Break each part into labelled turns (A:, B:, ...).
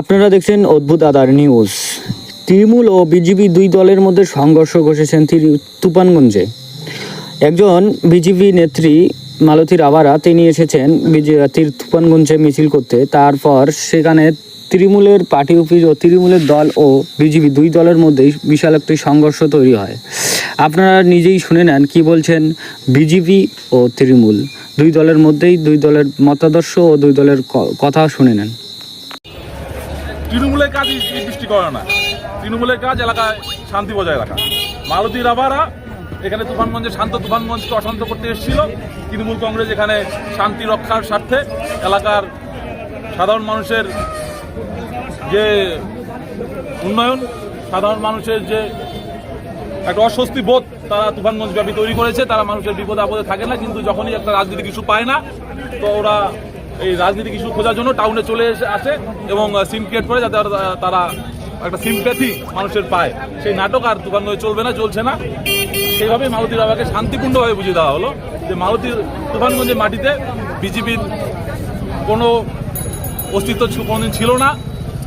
A: আপনারা দেখছেন অদ্ভুত আধার নিউজ। তৃণমূল ও বিজেপি দুই দলের মধ্যে সংঘর্ষ ঘটেছেন তুফানগঞ্জে। একজন বিজেপি নেত্রী মালতী রাভারা তিনি এসেছেন তুফানগঞ্জে মিছিল করতে। তারপর সেখানে তৃণমূলের পার্টি অফিস ও তৃণমূলের দল ও বিজেপি দুই দলের মধ্যেই বিশাল একটি সংঘর্ষ তৈরি হয়। আপনারা নিজেই শুনে নেন কি বলছেন বিজেপি ও তৃণমূল দুই দলের মধ্যেই, দুই দলের মতাদর্শ ও দুই দলের কথা শুনে নেন।
B: তৃণমূলের কাজ বৃষ্টি করে না, তৃণমূলের কাজ এলাকায় শান্তি বজায় রাখা। মালতী রাভারা এখানে তুফানগঞ্জকে অশান্ত করতে এসেছিল। তৃণমূল কংগ্রেস এখানে শান্তি রক্ষার স্বার্থে এলাকার সাধারণ মানুষের যে উন্নয়ন, সাধারণ মানুষের যে একটা অস্বস্তি বোধ তারা তুফানগঞ্জ ব্যাপী তৈরি করেছে। তারা মানুষের বিপদে আপদে থাকে না, কিন্তু যখনই একটা রাজনৈতিক ইস্যু পায় না তো ওরা এই রাজনৈতিক ইস্যু খোঁজার জন্য টাউনে চলে আসে এবং সিম ক্রিয়েট করে, যাতে তারা একটা সিম্প্যাথি মানুষের পায়। সেই নাটক আর তুফানগঞ্জে চলবে না, চলছে না। সেইভাবেই মালতী রাভাকে শান্তিপূর্ণভাবে বুঝিয়ে দেওয়া হলো যে তুফানগঞ্জের মাটিতে বিজেপির কোনো অস্তিত্ব কোনোদিন ছিল না।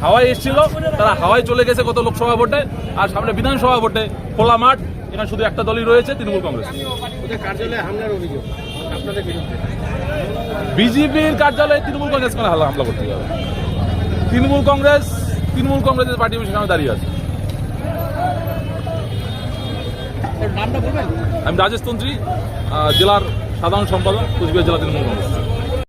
B: হাওয়ায় এসেছিল, তারা হাওয়ায় চলে গেছে গত লোকসভা ভোটে। আর সামনে বিধানসভা ভোটে খোলা মাঠ, এখানে শুধু একটা দলই রয়েছে, তৃণমূল কংগ্রেস। বিজেপির কার্যালয়ে তৃণমূল কংগ্রেস কেন হামলা করতে যাবে? তৃণমূল কংগ্রেসের পার্টি অফিসের সামনে দাঁড়িয়ে আছে। আমি রাজেশ তন্ত্রী, জেলার সাধারণ সম্পাদক, কুচবিহার জেলা তৃণমূল কংগ্রেস।